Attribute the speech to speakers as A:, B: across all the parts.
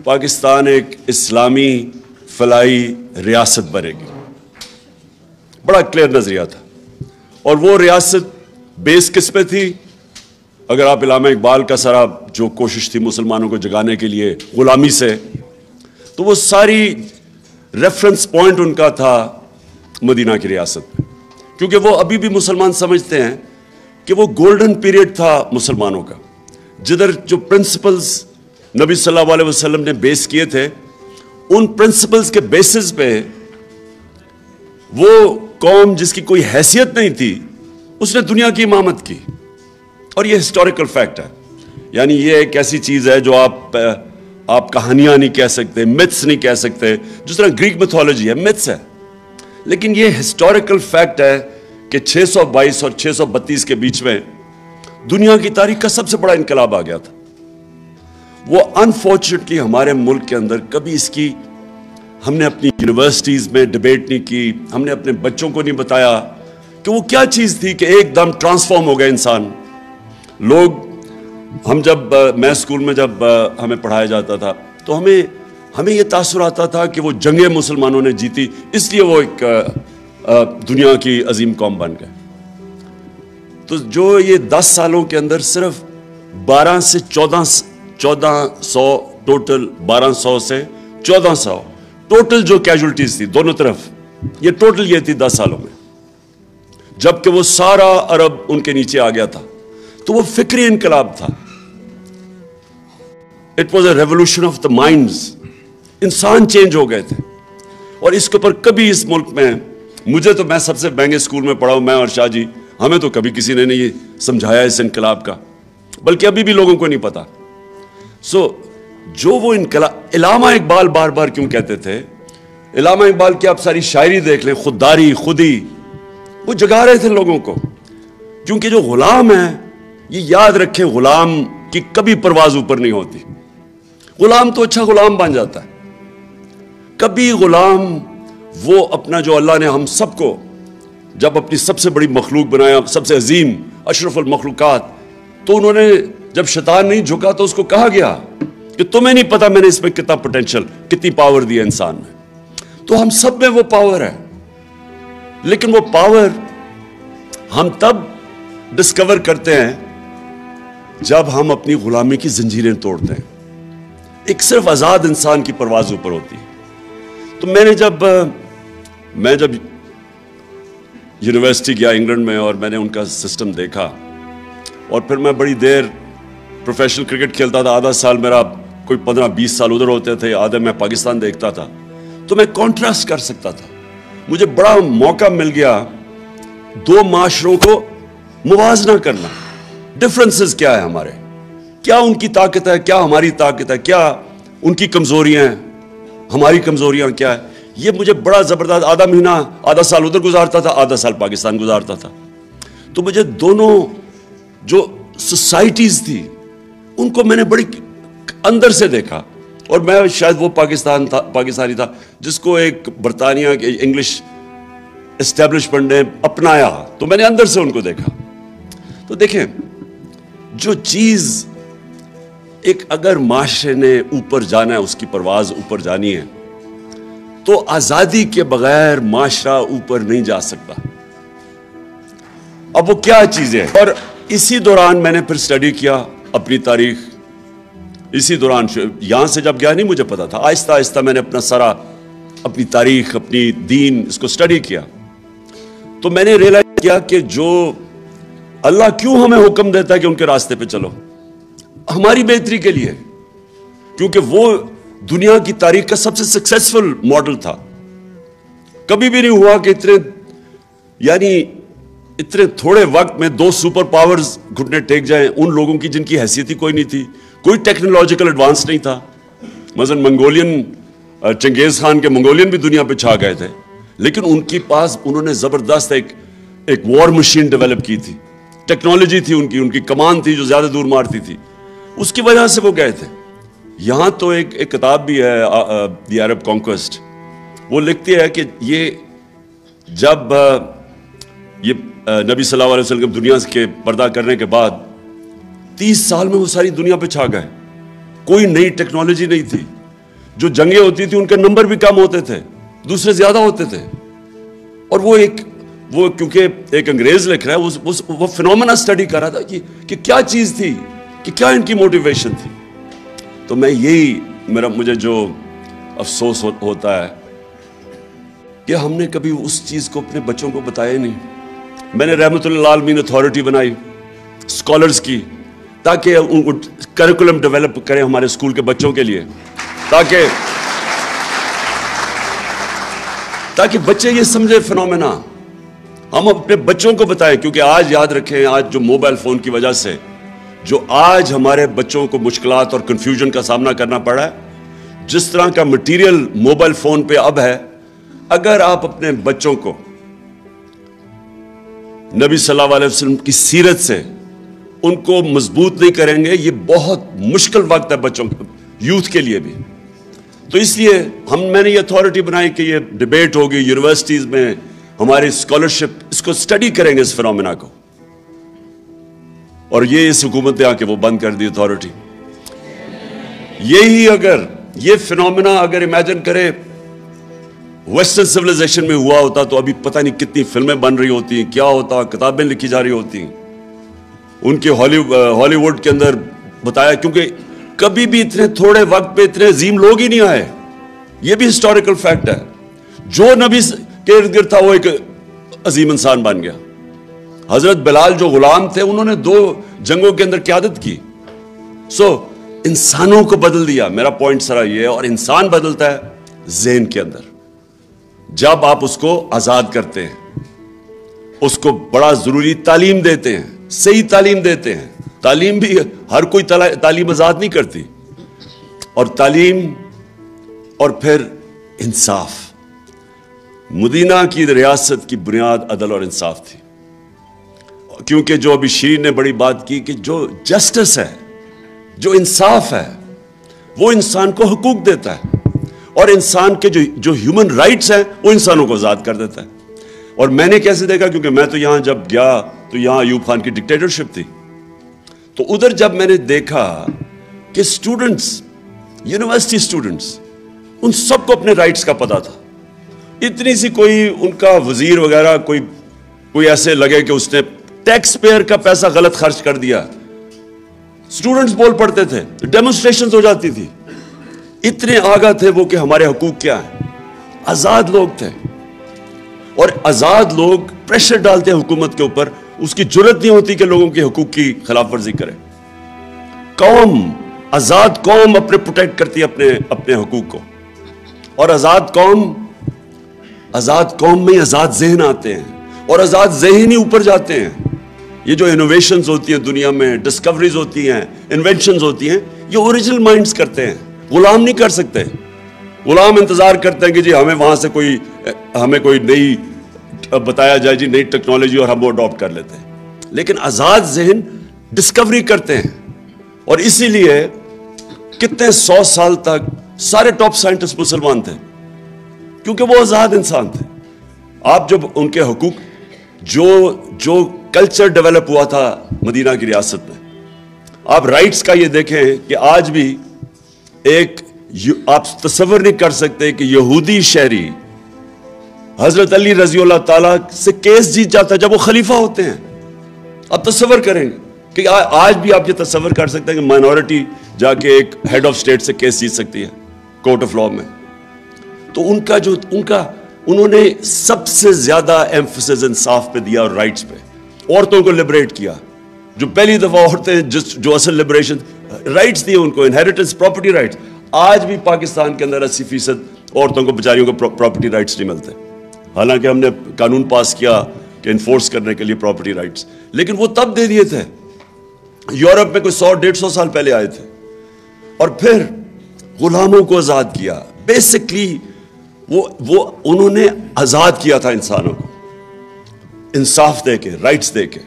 A: پاکستان ایک اسلامی فلاحی ریاست بنے گی. بڑا کلیئر نظریہ تھا. اور وہ ریاست بیس کس پہ تھی؟ اگر آپ علامہ اقبال کا سارا جو کوشش تھی مسلمانوں کو جگانے کے لیے غلامی سے، تو وہ ساری ریفرنس پوائنٹ ان کا تھا مدینہ کی ریاست پہ. کیونکہ وہ ابھی بھی مسلمان سمجھتے ہیں کہ وہ گولڈن پیریڈ تھا مسلمانوں کا، جدھر جو پرنسپلز نبی صلی اللہ علیہ وسلم نے بیس کیے تھے، ان پرنسپلز کے بیسز پہ وہ قوم جس کی کوئی حیثیت نہیں تھی اس نے دنیا کی امامت کی. اور یہ ہسٹوریکل فیکٹ ہے. یعنی یہ ایک ایسی چیز ہے جو آپ کہانیاں نہیں کہہ سکتے، متس نہیں کہہ سکتے. جس طرح گریک میتھولوجی ہے، متس ہے، لیکن یہ ہسٹوریکل فیکٹ ہے کہ 622 اور 632 کے بیچ میں دنیا کی تاریخ کا سب سے بڑا انقلاب آ گیا تھا. وہ انفارچونیٹلی ہمارے ملک کے اندر کبھی اس کی ہم نے اپنی یونیورسٹیز میں ڈیبیٹ نہیں کی، ہم نے اپنے بچوں کو نہیں بتایا کہ وہ کیا چیز تھی کہ ایک دم ٹرانسفارم ہو گئے انسان. لوگ میں اسکول میں جب ہمیں پڑھایا جاتا تھا تو ہمیں یہ تاثر آتا تھا کہ وہ جنگیں مسلمانوں نے جیتی، اس لیے وہ ایک دنیا کی عظیم قوم بن گئے. تو جو یہ 10 سالوں کے اندر صرف 12 سے 1400 ٹوٹل، 1200 سے 1400 ٹوٹل جو کیجولٹیز تھی دونوں طرف، یہ ٹوٹل یہ تھی 10 سالوں میں، جبکہ وہ سارا عرب ان کے نیچے آ گیا تھا. تو وہ فکری انقلاب تھا. It was a revolution of the minds. انسان چینج ہو گئے تھے. اور اس کے اوپر کبھی اس ملک میں میں سب سے مہنگے اسکول میں پڑھا ہوں، میں اور شاہ جی، ہمیں تو کبھی کسی نے نہیں سمجھایا اس انقلاب کا، بلکہ ابھی بھی لوگوں کو نہیں پتا. جو وہ انقلاب علامہ اقبال بار بار کیوں کہتے تھے؟ علامہ اقبال کی آپ ساری شاعری دیکھ لیں، خودداری، خودی، وہ جگا رہے تھے لوگوں کو. کیونکہ جو غلام ہے، یہ یاد رکھیں، غلام کی کبھی پرواز اوپر نہیں ہوتی. غلام تو اچھا غلام بن جاتا ہے. کبھی غلام وہ اپنا جو اللہ نے ہم سب کو جب اپنی سب سے بڑی مخلوق بنایا، سب سے عظیم اشرف المخلوقات، تو انہوں نے جب شیطان نہیں جھکا تو اس کو کہا گیا کہ تمہیں نہیں پتا میں نے اس میں کتنا پوٹینشل، کتنی پاور دی ہے انسان میں. تو ہم سب میں وہ پاور ہے، لیکن وہ پاور ہم تب ڈسکور کرتے ہیں جب ہم اپنی غلامی کی زنجیریں توڑتے ہیں. ایک صرف آزاد انسان کی پرواز اوپر ہوتی ہے. تو میں جب یونیورسٹی گیا انگلینڈ میں، اور میں نے ان کا سسٹم دیکھا، اور پھر میں بڑی دیر پروفیشنل کرکٹ کھیلتا تھا. آدھا سال میرا کوئی 15-20 سال ادھر ہوتے تھے، آدھا میں پاکستان دیکھتا تھا. تو میں کانٹراسٹ کر سکتا تھا. مجھے بڑا موقع مل گیا دو معاشروں کو موازنہ کرنا. ڈفرنسز کیا ہے ہمارے، کیا ان کی طاقت ہے، کیا ہماری طاقت ہے، کیا ان کی کمزوریاں ہیں، ہماری کمزوریاں کیا ہے. یہ مجھے بڑا زبردست، آدھا مہینہ آدھا سال ادھر گزارتا تھا، آدھا سال پاکستان گزارتا تھا. تو مجھے دونوں جو سوسائٹیز تھی ان کو میں نے بڑی اندر سے دیکھا. اور میں شاید وہ پاکستانی تھا جس کو ایک برطانیہ کے انگلش اسٹیبلشمنٹ نے اپنایا، تو میں نے اندر سے ان کو دیکھا. تو دیکھیں، جو چیز ایک اگر معاشرے نے اوپر جانا ہے، اس کی پرواز اوپر جانی ہے، تو آزادی کے بغیر معاشرہ اوپر نہیں جا سکتا. اب وہ کیا چیزیں، اور اسی دوران میں نے پھر سٹڈی کیا اپنی تاریخ. اسی دوران یہاں سے جب گیا نہیں مجھے پتا تھا، آہستہ آہستہ میں نے اپنی تاریخ، اپنی دین، اس کو سٹڈی کیا. تو میں نے ریئلائز کیا کہ جو اللہ کیوں ہمیں حکم دیتا ہے کہ ان کے راستے پہ چلو، ہماری بہتری کے لیے. کیونکہ وہ دنیا کی تاریخ کا سب سے سکسیسفل ماڈل تھا. کبھی بھی نہیں ہوا کہ اتنے تھوڑے وقت میں 2 سپر پاورز گھٹنے ٹیک جائیں ان لوگوں کی جن کی حیثیت ہی کوئی نہیں تھی، کوئی ٹیکنالوجیکل ایڈوانس نہیں تھا. مثلا چنگیز خان کے منگولین بھی دنیا پہ چھا گئے تھے، لیکن ان کے پاس انہوں نے زبردست ایک وار مشین ڈیولپ کی تھی. ٹیکنالوجی تھی ان کی کمان تھی جو زیادہ دور مارتی تھی. اس کی وجہ سے وہ گئے تھے. یہاں تو ایک کتاب بھی ہے، دی عرب کانکویسٹ. وہ لکھتی ہے کہ جب نبی صلی اللہ علیہ وسلم دنیا کے پردہ کرنے کے بعد 30 سال میں وہ ساری دنیا پہ چھا گئے. کوئی نئی ٹیکنالوجی نہیں تھی، جو جنگیں ہوتی تھی ان کے نمبر بھی کم ہوتے تھے, دوسرے زیادہ ہوتے تھے. اور وہ کیونکہ ایک انگریز لکھ رہا ہے, وہ فینومینا اسٹڈی کر رہا تھا کہ کیا چیز تھی, کہ کیا ان کی موٹیویشن تھی. تو مجھے جو افسوس ہوتا ہے کہ ہم نے کبھی اس چیز کو اپنے بچوں کو بتایا نہیں. میں نے رحمت اللہ عالمین اتھارٹی بنائی اسکالرز کی, تاکہ کریکولم ڈیولپ کریں ہمارے اسکول کے بچوں کے لیے, تاکہ بچے یہ سمجھے فینومینا, ہم اپنے بچوں کو بتائیں. کیونکہ آج یاد رکھیں, آج جو موبائل فون کی وجہ سے جو آج ہمارے بچوں کو مشکلات اور کنفیوژن کا سامنا کرنا پڑا ہے, جس طرح کا مٹیریل موبائل فون پہ اب ہے, اگر آپ اپنے بچوں کو نبی صلی اللہ علیہ وسلم کی سیرت سے ان کو مضبوط نہیں کریں گے, یہ بہت مشکل وقت ہے بچوں یوتھ کے لیے بھی. تو اس لیے میں نے یہ اتھارٹی بنائی کہ یہ ڈیبیٹ ہوگی یونیورسٹیز میں, ہماری اسکالرشپ اس کو اسٹڈی کریں گے اس فینومینا کو. اور یہ اس حکومت نے آ کے وہ بند کر دی اتھارٹی. یہی اگر یہ فینومینا اگر امیجن کرے ویسٹرن سویلائزیشن میں ہوا ہوتا تو ابھی پتہ نہیں کتنی فلمیں بن رہی ہوتی, کیا ہوتا, کتابیں لکھی جا رہی ہوتی. ان کے ہالی ووڈ کے اندر بتایا, کیونکہ کبھی بھی اتنے تھوڑے وقت پہ اتنے عظیم لوگ ہی نہیں آئے. یہ بھی ہسٹوریکل فیکٹ ہے. جو نبی کے ارد گرد تھا وہ ایک عظیم انسان بن گیا. حضرت بلال جو غلام تھے, انہوں نے 2 جنگوں کے اندر قیادت کی. انسانوں کو بدل دیا. میرا پوائنٹ سرا یہ ہے. اور انسان بدلتا ہے ذہن کے اندر, جب آپ اس کو آزاد کرتے ہیں, اس کو بڑا ضروری تعلیم دیتے ہیں, صحیح تعلیم دیتے ہیں. تعلیم بھی ہر کوئی تعلیم آزاد نہیں کرتی. اور تعلیم اور پھر انصاف. مدینہ کی ریاست کی بنیاد عدل اور انصاف تھی. کیونکہ جو ابھی شیرین نے بڑی بات کی کہ جو جسٹس ہے, جو انصاف ہے, وہ انسان کو حقوق دیتا ہے, اور انسان کے جو ہیومن رائٹس ہیں وہ انسانوں کو آزاد کر دیتا ہے. اور میں نے کیسے دیکھا, کیونکہ میں تو یہاں جب گیا تو یہاں ایوب خان کی ڈکٹیٹرشپ تھی. تو ادھر جب میں نے دیکھا کہ اسٹوڈنٹس, یونیورسٹی اسٹوڈنٹس, ان سب کو اپنے رائٹس کا پتہ تھا. اتنی سی کوئی ان کا وزیر وغیرہ کوئی ایسے لگے کہ اس نے ٹیکس پیئر کا پیسہ غلط خرچ کر دیا, اسٹوڈنٹس بول پڑتے تھے, ڈیمونسٹریشنز ہو جاتی تھی. اتنے آگاہ تھے وہ کہ ہمارے حقوق کیا ہیں. آزاد لوگ تھے, اور آزاد لوگ پریشر ڈالتے ہیں حکومت کے اوپر. اس کی جرت نہیں ہوتی کہ لوگوں کے حقوق کی خلاف ورزی کرے. آزاد قوم اپنے پروٹیکٹ کرتی ہے اپنے حقوق کو. اور آزاد قوم میں آزاد ذہن آتے ہیں, اور آزاد ذہن ہی اوپر جاتے ہیں. یہ جو انوویشنز ہوتی ہیں دنیا میں, ڈسکوریز ہوتی ہیں, انوینشنز ہوتی ہیں, یہ اوریجنل مائنڈز کرتے ہیں. غلام نہیں کر سکتے. غلام انتظار کرتے ہیں کہ جی ہمیں وہاں سے ہمیں کوئی نئی بتایا جائے, جی نئی ٹیکنالوجی, اور ہم وہ اڈاپٹ کر لیتے ہیں. لیکن آزاد ذہن ڈسکوری کرتے ہیں. اور اسی لیے کتنے 100 سال تک سارے ٹاپ سائنٹسٹ مسلمان تھے, کیونکہ وہ آزاد انسان تھے. آپ جب ان کے حقوق, جو کلچر ڈیولپ ہوا تھا مدینہ کی ریاست میں, آپ رائٹس کا یہ دیکھیں کہ آج بھی آپ تصور نہیں کر سکتے کہ یہودی شہری حضرت علی رضی اللہ تعالیٰ سے کیس جیت جاتا ہے جب وہ خلیفہ ہوتے ہیں. آپ تصور کریں گے کہ آج بھی آپ یہ تصور کر سکتے ہیں کہ مائنورٹی جا کے ایک ہیڈ آف اسٹیٹ سے کیس جیت سکتی ہے کورٹ آف لا میں. تو انہوں نے سب سے زیادہ ایمفسس انصاف پہ دیا اور رائٹس پہ. عورتوں کو لبریٹ کیا, جو پہلی دفعہ عورتیں جو اصل لبریشن رائٹس دیے ان کو, انہیریٹنس, پراپرٹی رائٹس. آج بھی پاکستان کے اندر 80% عورتوں کو بیچاریوں کو پراپرٹی رائٹس نہیں ملتے. حالانکہ ہم نے قانون پاس کیا کہ انفورس کرنے کے لیے پراپرٹی رائٹس, لیکن وہ تب دے دیے تھے. یورپ میں کوئی 100-150 سال پہلے آئے تھے. اور پھر غلاموں کو آزاد کیا. بیسکلی وہ انہوں نے آزاد کیا تھا انسانوں کو, انصاف دے کے, رائٹس دے کے.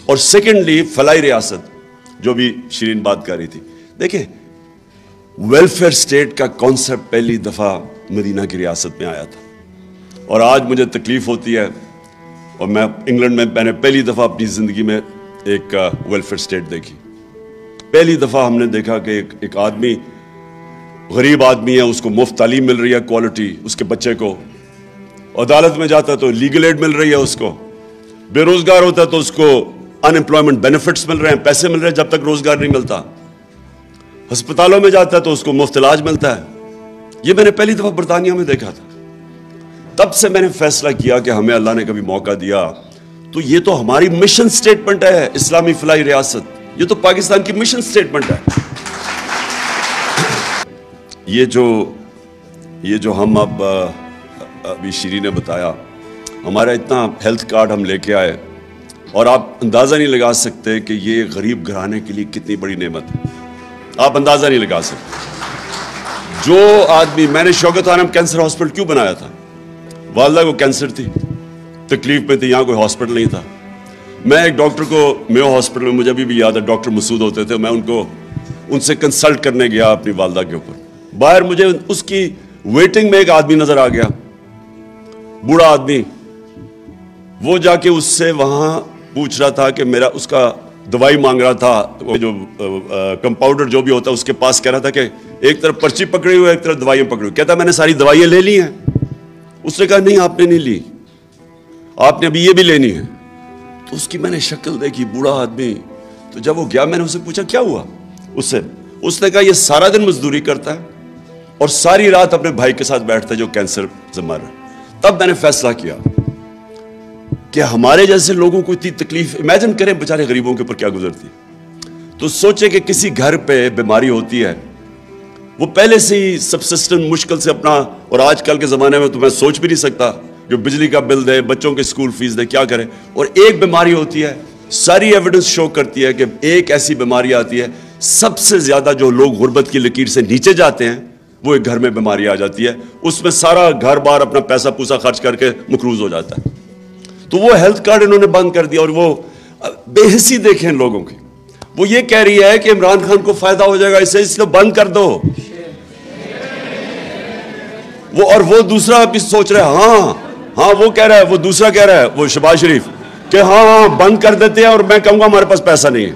A: اور سیکنڈلی فلاحی ریاست, جو بھی شیرین بات کر رہی تھی. دیکھیں, ویلفیئر اسٹیٹ کا کانسیپٹ پہلی دفعہ مدینہ کی ریاست میں آیا تھا. اور آج مجھے تکلیف ہوتی ہے, اور میں انگلینڈ میں نے پہلی دفعہ اپنی زندگی میں ایک ویلفیئر اسٹیٹ دیکھی. پہلی دفعہ ہم نے دیکھا کہ ایک آدمی غریب آدمی ہے اس کو مفت تعلیم مل رہی ہے کوالٹی اس کے بچے کو, عدالت میں جاتا ہے تو لیگل ایڈ مل رہی ہے اس کو, بے روزگار ہوتا ہے تو اس کو ان امپلائمنٹ بینیفٹس مل رہے ہیں, پیسے مل رہے ہیں جب تک روزگار نہیں ملتا, ہسپتالوں میں جاتا ہے تو اس کو مفت علاج ملتا ہے. یہ میں نے پہلی دفعہ برطانیہ میں دیکھا تھا. تب سے میں نے فیصلہ کیا کہ ہمیں اللہ نے کبھی موقع دیا تو یہ تو ہماری مشن سٹیٹمنٹ ہے اسلامی فلاحی ریاست, یہ تو پاکستان کی مشن سٹیٹمنٹ ہے. یہ جو ہم ابھی شیری نے بتایا, ہمارا اتنا ہیلتھ کارڈ ہم لے کے آئے اور آپ اندازہ نہیں لگا سکتے کہ یہ غریب گھرانے کے لیے کتنی بڑی نعمت ہے, آپ اندازہ نہیں لگا سکتے. جو آدمی, میں نے شوکت عالم کینسر ہاسپٹل کیوں بنایا تھا, والدہ کو کینسر تھی, تکلیف میں تھی, یہاں کوئی ہاسپٹل نہیں تھا. میں ایک ڈاکٹر کو میو ہاسپٹل میں, مجھے ابھی بھی یاد ہے ڈاکٹر مسعود ہوتے تھے, میں ان سے کنسلٹ کرنے گیا اپنی والدہ کے اوپر. باہر مجھے اس کی ویٹنگ میں ایک آدمی نظر آ گیا, بوڑھا آدمی. وہ جا کے اس سے وہاں پوچھ رہا تھا کہ میرا, اس کا دوائی مانگ رہا تھا. وہ جو کمپاؤنڈر جو بھی ہوتا ہے اس کے پاس کہہ رہا تھا کہ ایک طرف پرچی پکڑی ہوئی ایک طرف دوائیاں پکڑی ہوئی. کہتا میں نے ساری دوائیاں لے لی ہیں. اس نے کہا نہیں آپ نے نہیں لی, آپ نے ابھی یہ بھی لینی ہے. تو اس کی میں نے شکل دیکھی, بوڑھا آدمی. تو جب وہ گیا میں نے اسے پوچھا کیا ہوا اس نے کہا یہ سارا دن مزدوری کرتا ہے اور ساری رات اپنے بھائی کے ساتھ بیٹھتا ہے جو کینسر سے مر رہا ہے. تب میں نے فیصلہ کیا کہ ہمارے جیسے لوگوں کو اتنی تکلیف, امیجن کریں بیچارے غریبوں کے اوپر کیا گزرتی. تو سوچے کہ کسی گھر پہ بیماری ہوتی ہے, وہ پہلے سے ہی سبسسٹنٹ مشکل سے اپنا, اور آج کل کے زمانے میں تو میں سوچ بھی نہیں سکتا, جو بجلی کا بل دے, بچوں کے اسکول فیس دے, کیا کرے. اور ایک بیماری ہوتی ہے, ساری ایویڈنس شو کرتی ہے کہ ایک ایسی بیماری آتی ہے, سب سے زیادہ جو لوگ غربت کی لکیر سے نیچے جاتے ہیں وہ ایک گھر میں بیماری آ جاتی ہے, اس میں سارا گھر بار اپنا پیسہ پوسا خرچ کر کے مقروض ہو جاتا ہے. تو وہ ہیلتھ کارڈ انہوں نے بند کر دیا, اور وہ بے حسی دیکھیں لوگوں کی. وہ یہ کہہ رہی ہے کہ عمران خان کو فائدہ ہو جائے گا اس لیے بند کر دو. وہ دوسرا بھی سوچ رہا ہے, ہاں وہ کہہ رہا ہے, وہ دوسرا کہہ رہا ہے, وہ شہباز شریف, کہ ہاں بند کر دیتے ہیں اور میں کہوں گا ہمارے پاس پیسہ نہیں ہے.